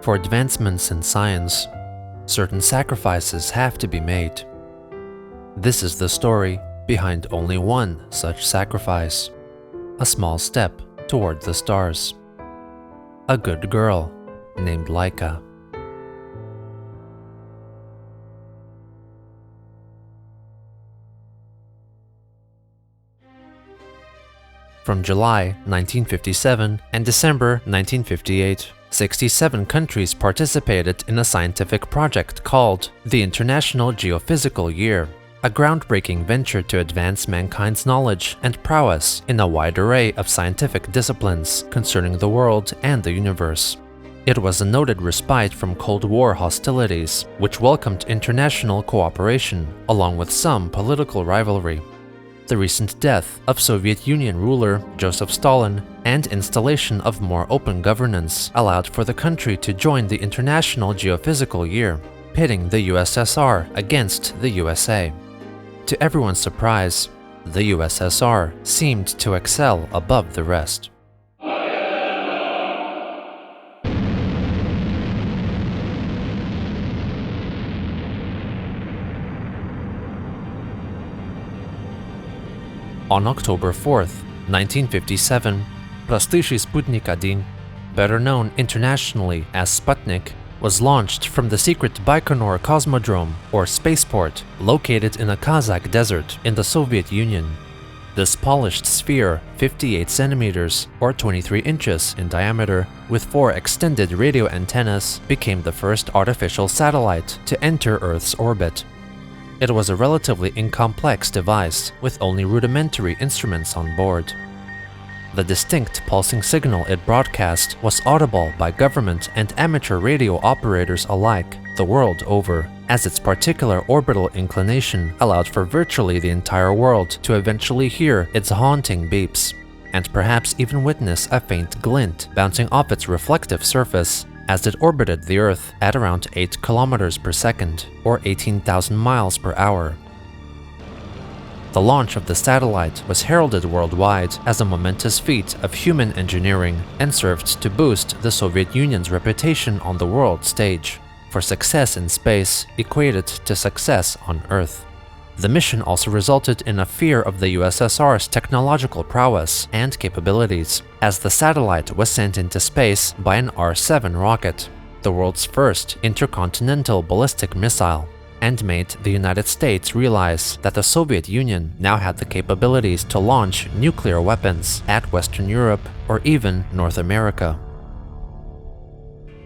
For advancements in science, certain sacrifices have to be made. This is the story behind only one such sacrifice: a small step toward the stars. A good girl named Laika. From July 1957 and December 1958, 67 countries participated in a scientific project called the International Geophysical Year, a groundbreaking venture to advance mankind's knowledge and prowess in a wide array of scientific disciplines concerning the world and the universe. It was a noted respite from Cold War hostilities, which welcomed international cooperation along with some political rivalry. The recent death of Soviet Union ruler Joseph Stalin and installation of more open governance allowed for the country to join the International Geophysical Year, pitting the USSR against the USA. To everyone's surprise, the USSR seemed to excel above the rest. On October 4th, 1957, Простейший Sputnik 1, better known internationally as Sputnik, was launched from the secret Baikonur Cosmodrome, or spaceport, located in a Kazakh desert in the Soviet Union. This polished sphere, 58 centimeters or 23 inches in diameter, with 4 extended radio antennas, became the first artificial satellite to enter Earth's orbit. It was a relatively incomplex device with only rudimentary instruments on board. The distinct pulsing signal it broadcast was audible by government and amateur radio operators alike the world over, as its particular orbital inclination allowed for virtually the entire world to eventually hear its haunting beeps, and perhaps even witness a faint glint bouncing off its reflective surface as it orbited the Earth at around 8 kilometers per second, or 18,000 miles per hour. The launch of the satellite was heralded worldwide as a momentous feat of human engineering and served to boost the Soviet Union's reputation on the world stage, for success in space equated to success on Earth. The mission also resulted in a fear of the USSR's technological prowess and capabilities, as the satellite was sent into space by an R-7 rocket, the world's first intercontinental ballistic missile, and made the United States realize that the Soviet Union now had the capabilities to launch nuclear weapons at Western Europe or even North America.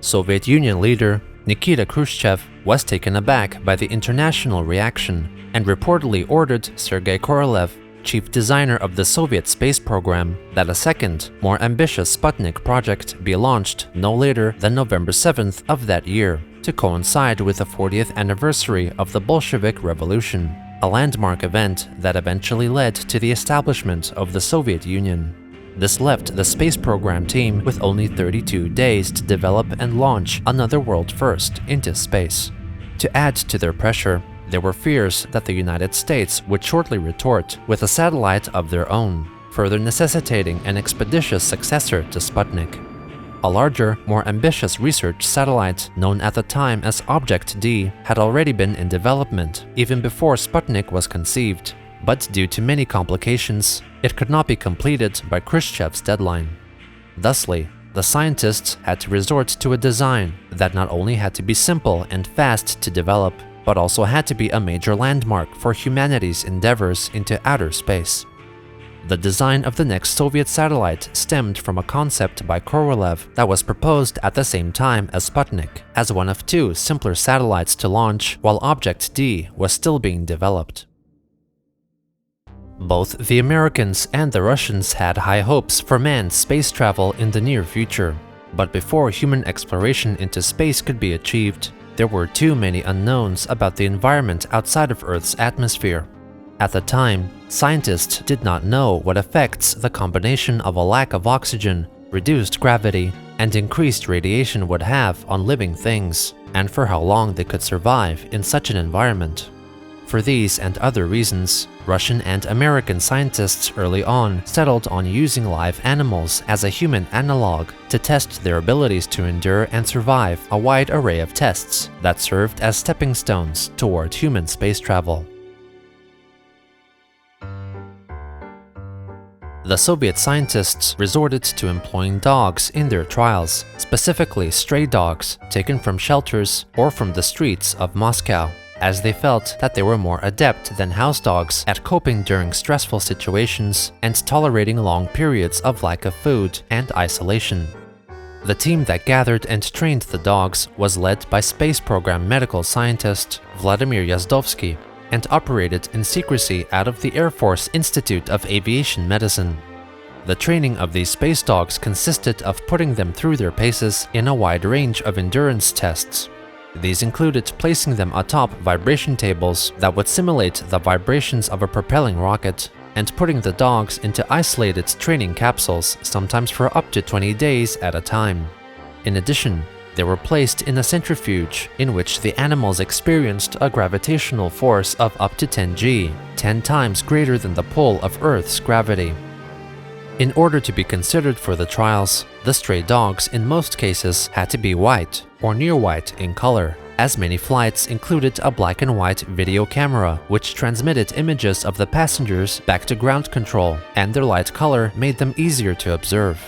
Soviet Union leader Nikita Khrushchev was taken aback by the international reaction and reportedly ordered Sergei Korolev, chief designer of the Soviet space program, that a second, more ambitious Sputnik project be launched no later than November 7th of that year, to coincide with the 40th anniversary of the Bolshevik Revolution, a landmark event that eventually led to the establishment of the Soviet Union. This left the space program team with only 32 days to develop and launch another world first into space. To add to their pressure, there were fears that the United States would shortly retort with a satellite of their own, further necessitating an expeditious successor to Sputnik. A larger, more ambitious research satellite, known at the time as Object D, had already been in development even before Sputnik was conceived, but due to many complications, it could not be completed by Khrushchev's deadline. Thusly, the scientists had to resort to a design that not only had to be simple and fast to develop, but also had to be a major landmark for humanity's endeavors into outer space. The design of the next Soviet satellite stemmed from a concept by Korolev that was proposed at the same time as Sputnik, as one of 2 simpler satellites to launch while Object D was still being developed. Both the Americans and the Russians had high hopes for manned space travel in the near future, but before human exploration into space could be achieved, there were too many unknowns about the environment outside of Earth's atmosphere. At the time, scientists did not know what effects the combination of a lack of oxygen, reduced gravity, and increased radiation would have on living things, and for how long they could survive in such an environment. For these and other reasons, Russian and American scientists early on settled on using live animals as a human analog to test their abilities to endure and survive a wide array of tests that served as stepping stones toward human space travel. The Soviet scientists resorted to employing dogs in their trials, specifically stray dogs taken from shelters or from the streets of Moscow, as they felt that they were more adept than house dogs at coping during stressful situations and tolerating long periods of lack of food and isolation. The team that gathered and trained the dogs was led by space program medical scientist Vladimir Yazdovsky and operated in secrecy out of the Air Force Institute of Aviation Medicine. The training of these space dogs consisted of putting them through their paces in a wide range of endurance tests. These included placing them atop vibration tables that would simulate the vibrations of a propelling rocket, and putting the dogs into isolated training capsules, sometimes for up to 20 days at a time. In addition, they were placed in a centrifuge in which the animals experienced a gravitational force of up to 10 G, 10 times greater than the pull of Earth's gravity. In order to be considered for the trials, the stray dogs in most cases had to be white or near white in color, as many flights included a black and white video camera which transmitted images of the passengers back to ground control, and their light color made them easier to observe.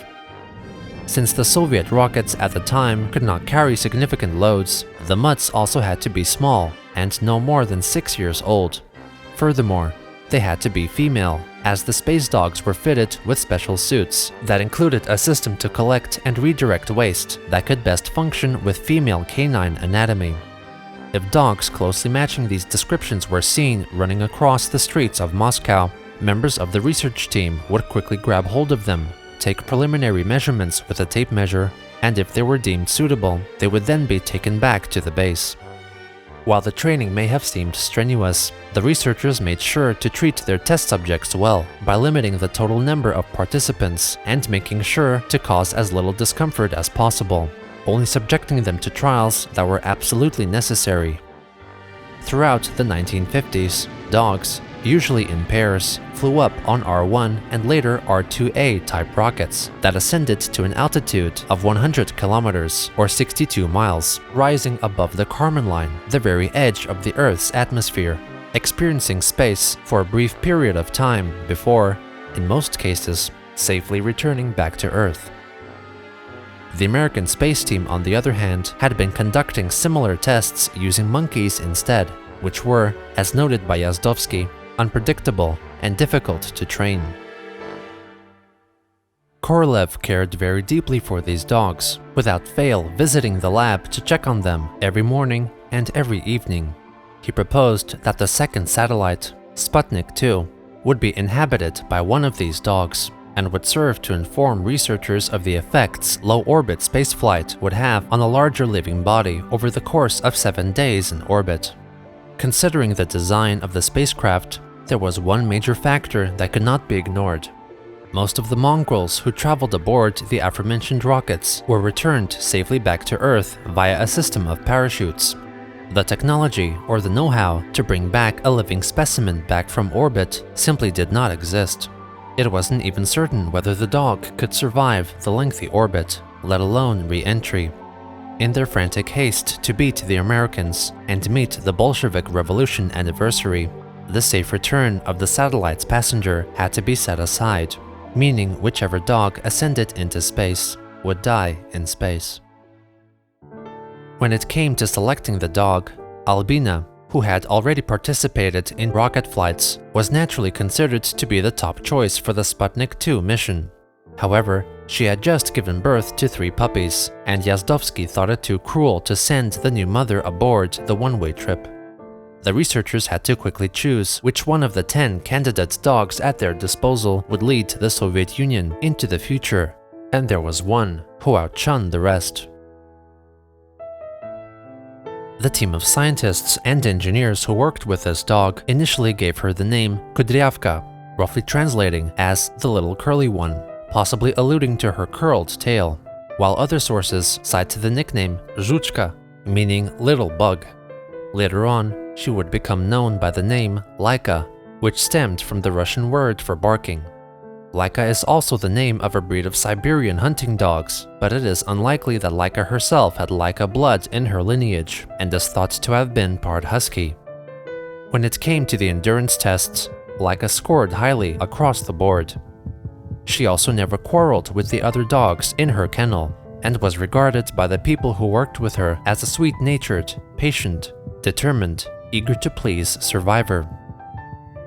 Since the Soviet rockets at the time could not carry significant loads, the mutts also had to be small and no more than 6 years old. Furthermore, they had to be female, as the space dogs were fitted with special suits that included a system to collect and redirect waste that could best function with female canine anatomy. If dogs closely matching these descriptions were seen running across the streets of Moscow, members of the research team would quickly grab hold of them, take preliminary measurements with a tape measure, and if they were deemed suitable, they would then be taken back to the base. While the training may have seemed strenuous, the researchers made sure to treat their test subjects well by limiting the total number of participants and making sure to cause as little discomfort as possible, only subjecting them to trials that were absolutely necessary. Throughout the 1950s, dogs, usually in pairs, flew up on R-1 and later R-2A type rockets that ascended to an altitude of 100 kilometers or 62 miles, rising above the Kármán line, the very edge of the Earth's atmosphere, experiencing space for a brief period of time before, in most cases, safely returning back to Earth. The American space team, on the other hand, had been conducting similar tests using monkeys instead, which were, as noted by Yazdovsky, unpredictable and difficult to train. Korolev cared very deeply for these dogs, without fail visiting the lab to check on them every morning and every evening. He proposed that the second satellite, Sputnik 2, would be inhabited by one of these dogs and would serve to inform researchers of the effects low-orbit spaceflight would have on a larger living body over the course of 7 days in orbit. Considering the design of the spacecraft, there was one major factor that could not be ignored. Most of the mongrels who traveled aboard the aforementioned rockets were returned safely back to Earth via a system of parachutes. The technology or the know-how to bring back a living specimen back from orbit simply did not exist. It wasn't even certain whether the dog could survive the lengthy orbit, let alone re-entry. In their frantic haste to beat the Americans and meet the Bolshevik Revolution anniversary, the safe return of the satellite's passenger had to be set aside, meaning whichever dog ascended into space would die in space. When it came to selecting the dog, Albina, who had already participated in rocket flights, was naturally considered to be the top choice for the Sputnik 2 mission. However, she had just given birth to 3 puppies, and Yazdovsky thought it too cruel to send the new mother aboard the one-way trip. The researchers had to quickly choose which one of the 10 candidate dogs at their disposal would lead the Soviet Union into the future, and there was one who outshone the rest. The team of scientists and engineers who worked with this dog initially gave her the name Kudryavka, roughly translating as the little curly one, possibly alluding to her curled tail, while other sources cite the nickname Zhuchka, meaning little bug. Later on, she would become known by the name Laika, which stemmed from the Russian word for barking. Laika is also the name of a breed of Siberian hunting dogs, but it is unlikely that Laika herself had Laika blood in her lineage and is thought to have been part husky. When it came to the endurance tests, Laika scored highly across the board. She also never quarreled with the other dogs in her kennel and was regarded by the people who worked with her as a sweet-natured, patient, determined, eager-to-please survivor.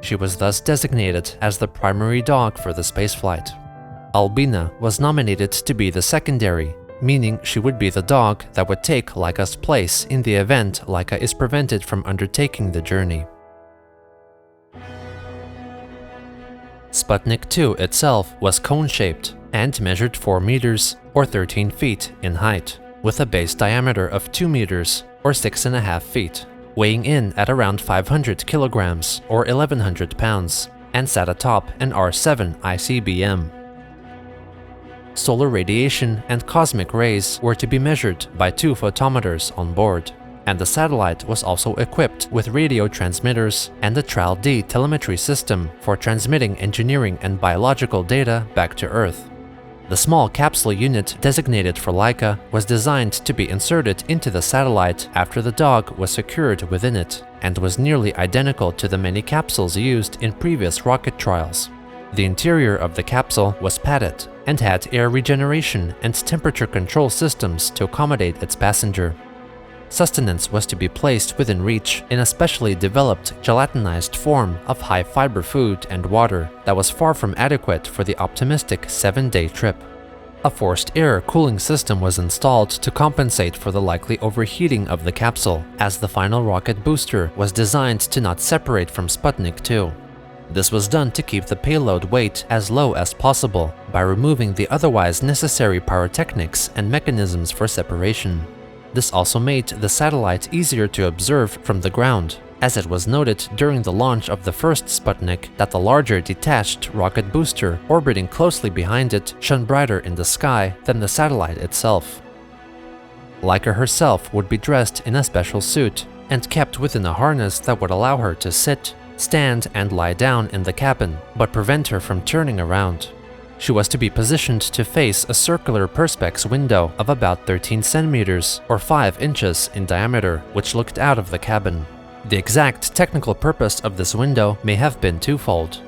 She was thus designated as the primary dog for the spaceflight. Albina was nominated to be the secondary, meaning she would be the dog that would take Laika's place in the event Laika is prevented from undertaking the journey. Sputnik 2 itself was cone-shaped and measured 4 meters or 13 feet in height, with a base diameter of 2 meters or 6.5 feet, weighing in at around 500 kilograms or 1,100 pounds, and sat atop an R7 icbm. Solar radiation and cosmic rays were to be measured by 2 photometers on board, and the satellite was also equipped with radio transmitters and a TRAL-D telemetry system for transmitting engineering and biological data back to Earth. The small capsule unit designated for Laika was designed to be inserted into the satellite after the dog was secured within it, and was nearly identical to the many capsules used in previous rocket trials. The interior of the capsule was padded and had air regeneration and temperature control systems to accommodate its passenger. Sustenance was to be placed within reach in a specially developed gelatinized form of high-fiber food and water that was far from adequate for the optimistic 7-day trip. A forced air cooling system was installed to compensate for the likely overheating of the capsule, as the final rocket booster was designed to not separate from Sputnik 2. This was done to keep the payload weight as low as possible by removing the otherwise necessary pyrotechnics and mechanisms for separation. This also made the satellite easier to observe from the ground, as it was noted during the launch of the first Sputnik that the larger detached rocket booster orbiting closely behind it shone brighter in the sky than the satellite itself. Laika herself would be dressed in a special suit and kept within a harness that would allow her to sit, stand, and lie down in the cabin, but prevent her from turning around. She was to be positioned to face a circular perspex window of about 13 centimeters or 5 inches in diameter, which looked out of the cabin. The exact technical purpose of this window may have been twofold.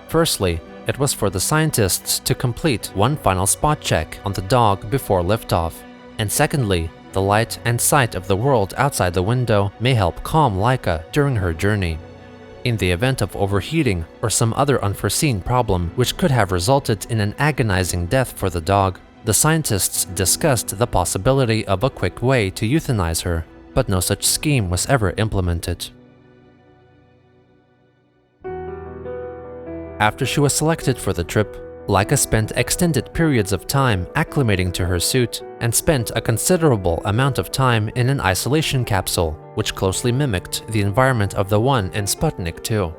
Firstly, it was for the scientists to complete one final spot check on the dog before liftoff. And secondly, the light and sight of the world outside the window may help calm Laika during her journey. In the event of overheating or some other unforeseen problem which could have resulted in an agonizing death for the dog, the scientists discussed the possibility of a quick way to euthanize her, but no such scheme was ever implemented. After she was selected for the trip, Laika spent extended periods of time acclimating to her suit and spent a considerable amount of time in an isolation capsule, which closely mimicked the environment of the one in Sputnik 2.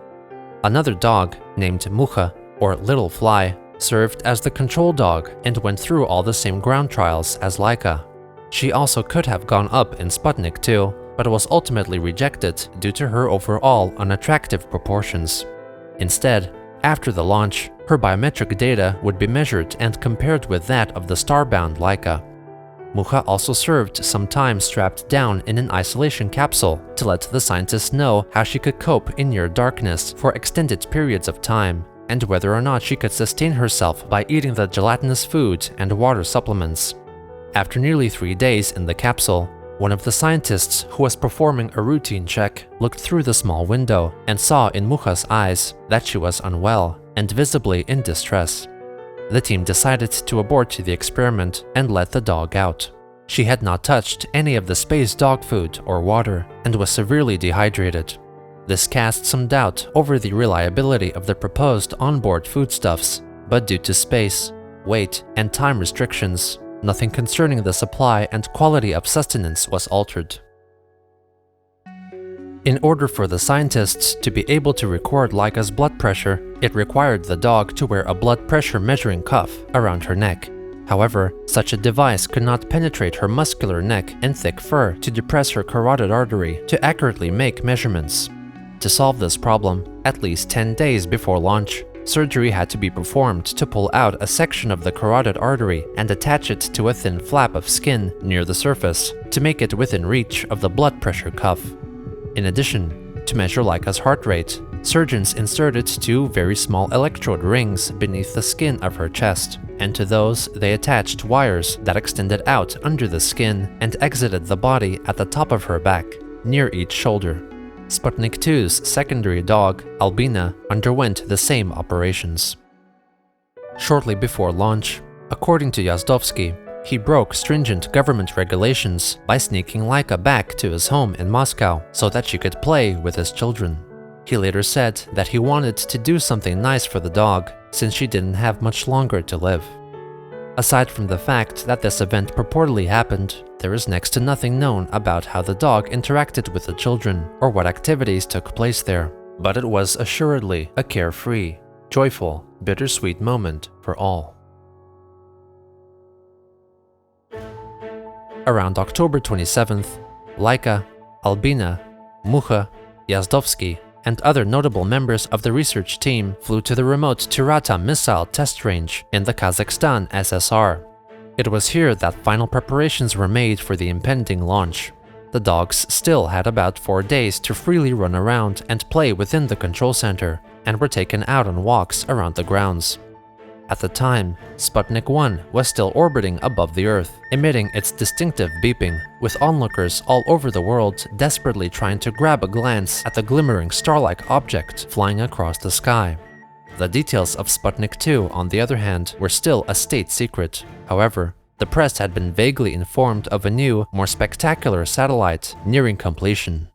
Another dog, named Mucha, or Little Fly, served as the control dog and went through all the same ground trials as Laika. She also could have gone up in Sputnik 2, but was ultimately rejected due to her overall unattractive proportions. Instead, after the launch, her biometric data would be measured and compared with that of the starbound Laika. Mucha also served some time strapped down in an isolation capsule to let the scientists know how she could cope in near darkness for extended periods of time, and whether or not she could sustain herself by eating the gelatinous food and water supplements. After nearly 3 days in the capsule, one of the scientists who was performing a routine check looked through the small window and saw in Mucha's eyes that she was unwell and visibly in distress. The team decided to abort the experiment and let the dog out. She had not touched any of the space dog food or water and was severely dehydrated. This cast some doubt over the reliability of the proposed onboard foodstuffs, but due to space, weight, and time restrictions, nothing concerning the supply and quality of sustenance was altered. In order for the scientists to be able to record Laika's blood pressure, it required the dog to wear a blood pressure measuring cuff around her neck. However, such a device could not penetrate her muscular neck and thick fur to depress her carotid artery to accurately make measurements. To solve this problem, at least 10 days before launch, surgery had to be performed to pull out a section of the carotid artery and attach it to a thin flap of skin near the surface to make it within reach of the blood pressure cuff. In addition, to measure Laika's heart rate, surgeons inserted 2 very small electrode rings beneath the skin of her chest, and to those they attached wires that extended out under the skin and exited the body at the top of her back, near each shoulder. Sputnik 2's secondary dog, Albina, underwent the same operations. Shortly before launch, according to Yazdovsky, he broke stringent government regulations by sneaking Laika back to his home in Moscow so that she could play with his children. He later said that he wanted to do something nice for the dog since she didn't have much longer to live. Aside from the fact that this event purportedly happened, there is next to nothing known about how the dog interacted with the children or what activities took place there, but it was assuredly a carefree, joyful, bittersweet moment for all. Around October 27th, Laika, Albina, Mucha, Yazdovsky, and other notable members of the research team flew to the remote Tirata missile test range in the Kazakhstan SSR. It was here that final preparations were made for the impending launch. The dogs still had about 4 days to freely run around and play within the control center, and were taken out on walks around the grounds. At the time, Sputnik 1 was still orbiting above the Earth, emitting its distinctive beeping, with onlookers all over the world desperately trying to grab a glance at the glimmering star-like object flying across the sky. The details of Sputnik 2, on the other hand, were still a state secret. However, the press had been vaguely informed of a new, more spectacular satellite nearing completion.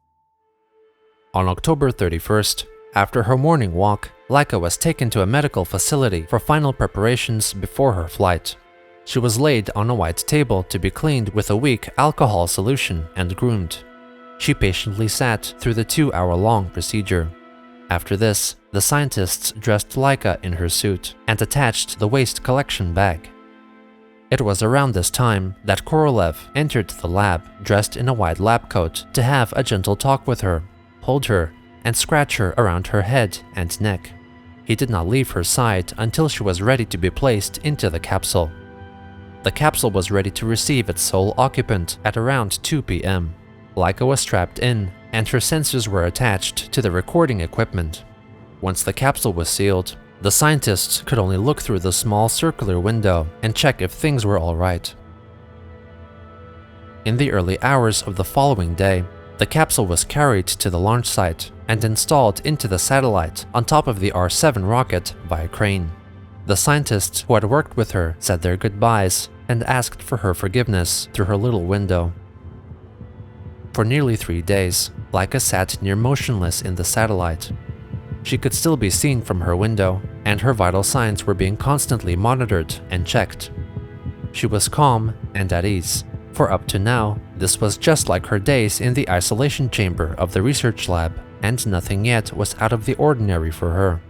On October 31st, after her morning walk, Laika was taken to a medical facility for final preparations before her flight. She was laid on a white table to be cleaned with a weak alcohol solution and groomed. She patiently sat through the 2-hour-long procedure. After this, the scientists dressed Laika in her suit and attached the waste collection bag. It was around this time that Korolev entered the lab dressed in a white lab coat to have a gentle talk with her, hold her, and scratch her around her head and neck. He did not leave her side until she was ready to be placed into the capsule. The capsule was ready to receive its sole occupant at around 2 p.m. Laika was strapped in, and her sensors were attached to the recording equipment. Once the capsule was sealed, the scientists could only look through the small circular window and check if things were all right. In the early hours of the following day, the capsule was carried to the launch site and installed into the satellite on top of the R-7 rocket via crane. The scientists who had worked with her said their goodbyes and asked for her forgiveness through her little window. For nearly 3 days, Laika sat near motionless in the satellite. She could still be seen from her window, and her vital signs were being constantly monitored and checked. She was calm and at ease, for up to now, this was just like her days in the isolation chamber of the research lab, and nothing yet was out of the ordinary for her.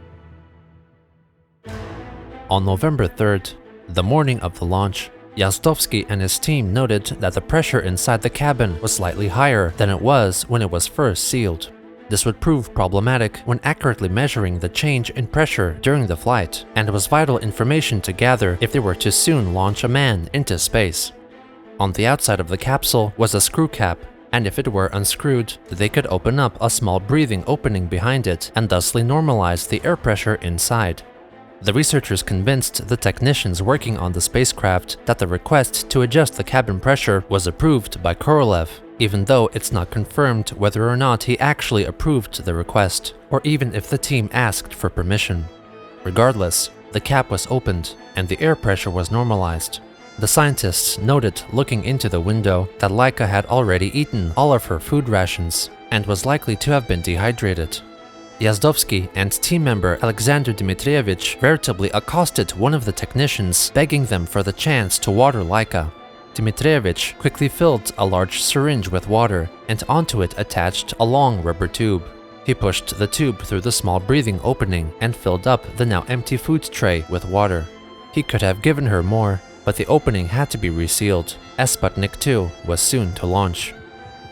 On November 3rd, the morning of the launch, Yazdovsky and his team noted that the pressure inside the cabin was slightly higher than it was when it was first sealed. This would prove problematic when accurately measuring the change in pressure during the flight, and was vital information to gather if they were to soon launch a man into space. On the outside of the capsule was a screw cap, and if it were unscrewed, they could open up a small breathing opening behind it and thusly normalize the air pressure inside. The researchers convinced the technicians working on the spacecraft that the request to adjust the cabin pressure was approved by Korolev, even though it's not confirmed whether or not he actually approved the request, or even if the team asked for permission. Regardless, the cap was opened and the air pressure was normalized. The scientists noted looking into the window that Laika had already eaten all of her food rations and was likely to have been dehydrated. Yazdovsky and team member Alexander Dmitrievich veritably accosted one of the technicians, begging them for the chance to water Laika. Dmitrievich quickly filled a large syringe with water and onto it attached a long rubber tube. He pushed the tube through the small breathing opening and filled up the now empty food tray with water. He could have given her more, but the opening had to be resealed, as Sputnik 2 was soon to launch.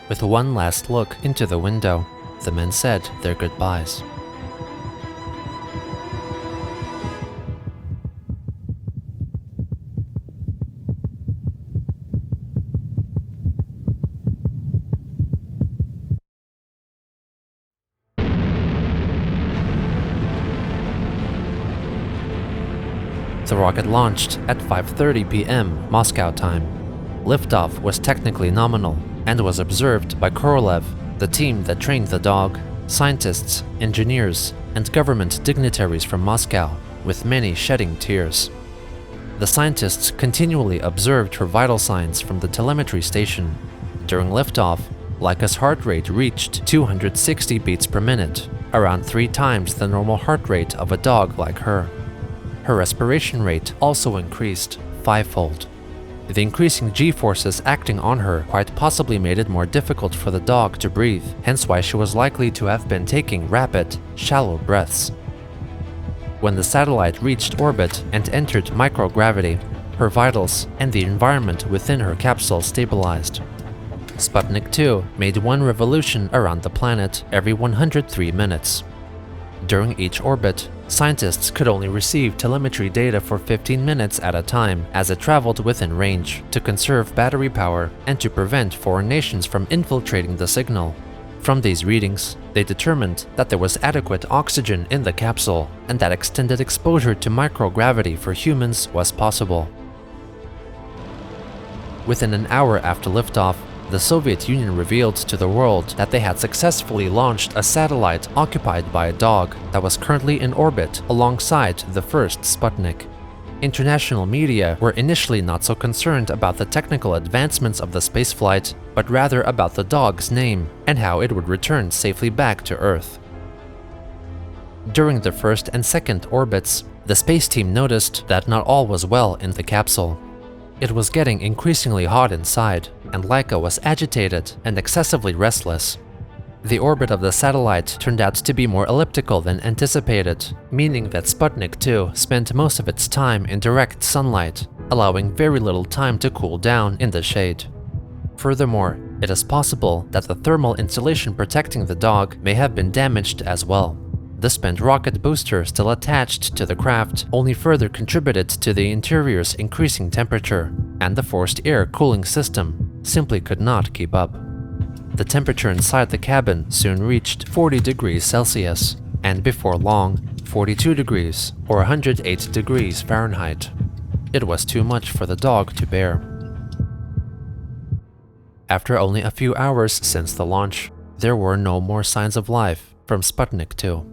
With one last look into the window, the men said their goodbyes. The rocket launched at 5:30 p.m. Moscow time. Liftoff was technically nominal and was observed by Korolev, the team that trained the dog, scientists, engineers, and government dignitaries from Moscow, with many shedding tears. The scientists continually observed her vital signs from the telemetry station. During liftoff, Laika's heart rate reached 260 beats per minute, around 3 times the normal heart rate of a dog like her. Her respiration rate also increased 5-fold. The increasing G-forces acting on her quite possibly made it more difficult for the dog to breathe, hence why she was likely to have been taking rapid, shallow breaths. When the satellite reached orbit and entered microgravity, her vitals and the environment within her capsule stabilized. Sputnik 2 made 1 revolution around the planet every 103 minutes. During each orbit, scientists could only receive telemetry data for 15 minutes at a time as it traveled within range, to conserve battery power and to prevent foreign nations from infiltrating the signal. From these readings, they determined that there was adequate oxygen in the capsule and that extended exposure to microgravity for humans was possible. Within an hour after liftoff, the Soviet Union revealed to the world that they had successfully launched a satellite occupied by a dog that was currently in orbit alongside the first Sputnik. International media were initially not so concerned about the technical advancements of the spaceflight, but rather about the dog's name and how it would return safely back to Earth. During the first and second orbits, the space team noticed that not all was well in the capsule. It was getting increasingly hot inside, and Laika was agitated and excessively restless. The orbit of the satellite turned out to be more elliptical than anticipated, meaning that Sputnik 2 spent most of its time in direct sunlight, allowing very little time to cool down in the shade. Furthermore, it is possible that the thermal insulation protecting the dog may have been damaged as well. The spent rocket booster still attached to the craft only further contributed to the interior's increasing temperature, and the forced air cooling system simply could not keep up. The temperature inside the cabin soon reached 40 degrees Celsius, and before long, 42 degrees or 108 degrees Fahrenheit. It was too much for the dog to bear. After only a few hours since the launch, there were no more signs of life from Sputnik 2.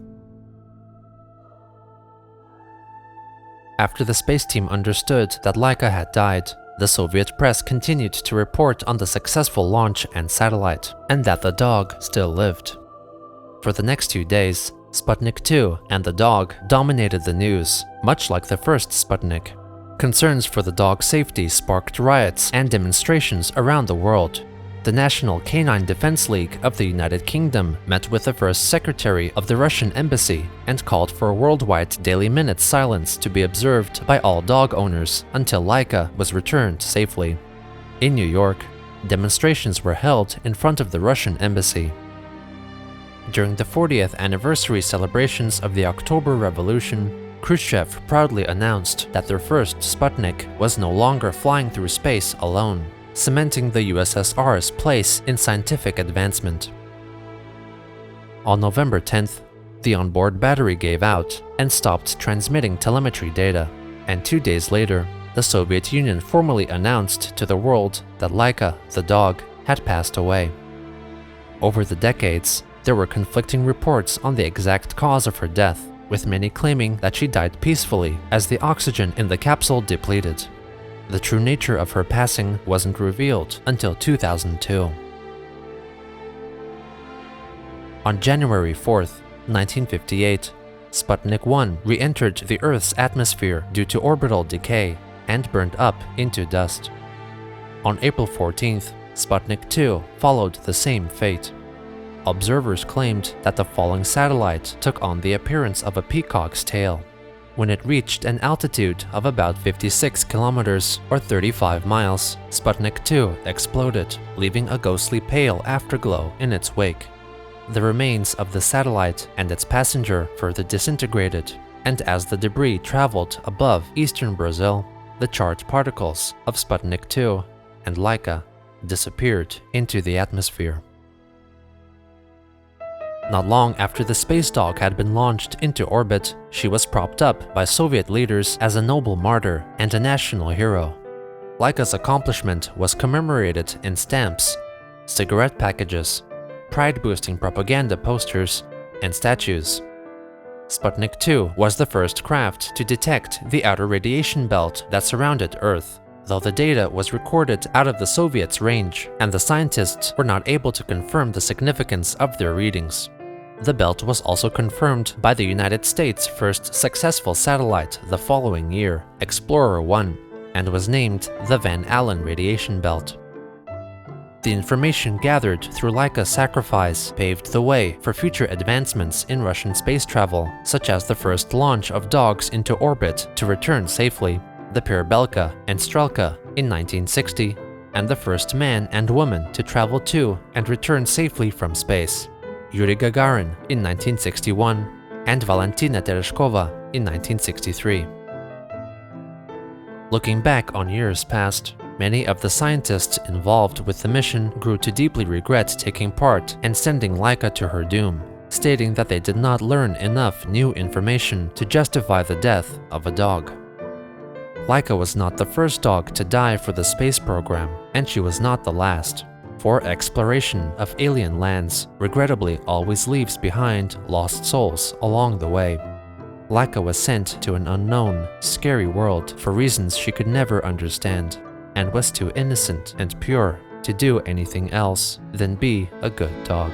After the space team understood that Laika had died, the Soviet press continued to report on the successful launch and satellite, and that the dog still lived. For the next 2 days, Sputnik 2 and the dog dominated the news, much like the first Sputnik. Concerns for the dog's safety sparked riots and demonstrations around the world. The National Canine Defense League of the United Kingdom met with the first secretary of the Russian embassy and called for a worldwide daily minute silence to be observed by all dog owners until Laika was returned safely. In New York, demonstrations were held in front of the Russian embassy. During the 40th anniversary celebrations of the October Revolution, Khrushchev proudly announced that their first Sputnik was no longer flying through space alone, cementing the USSR's place in scientific advancement. On November 10th, the onboard battery gave out and stopped transmitting telemetry data, and 2 days later, the Soviet Union formally announced to the world that Laika, the dog, had passed away. Over the decades, there were conflicting reports on the exact cause of her death, with many claiming that she died peacefully as the oxygen in the capsule depleted. The true nature of her passing wasn't revealed until 2002. On January 4th, 1958, Sputnik 1 re-entered the Earth's atmosphere due to orbital decay and burned up into dust. On April 14th, Sputnik 2 followed the same fate. Observers claimed that the falling satellite took on the appearance of a peacock's tail. When it reached an altitude of about 56 kilometers or 35 miles, Sputnik 2 exploded, leaving a ghostly pale afterglow in its wake. The remains of the satellite and its passenger further disintegrated, and as the debris traveled above eastern Brazil, the charged particles of Sputnik 2 and Laika disappeared into the atmosphere. Not long after the space dog had been launched into orbit, she was propped up by Soviet leaders as a noble martyr and a national hero. Laika's accomplishment was commemorated in stamps, cigarette packages, pride-boosting propaganda posters, and statues. Sputnik 2 was the first craft to detect the outer radiation belt that surrounded Earth, though the data was recorded out of the Soviets' range, and the scientists were not able to confirm the significance of their readings. The belt was also confirmed by the United States' first successful satellite the following year, Explorer 1, and was named the Van Allen Radiation Belt. The information gathered through Laika's sacrifice paved the way for future advancements in Russian space travel, such as the first launch of dogs into orbit to return safely, the pair Belka and Strelka in 1960, and the first man and woman to travel to and return safely from space, Yuri Gagarin in 1961 and Valentina Tereshkova in 1963. Looking back on years past, many of the scientists involved with the mission grew to deeply regret taking part and sending Laika to her doom, stating that they did not learn enough new information to justify the death of a dog. Laika was not the first dog to die for the space program, and she was not the last, for exploration of alien lands regrettably always leaves behind lost souls along the way. Laika was sent to an unknown, scary world for reasons she could never understand, and was too innocent and pure to do anything else than be a good dog.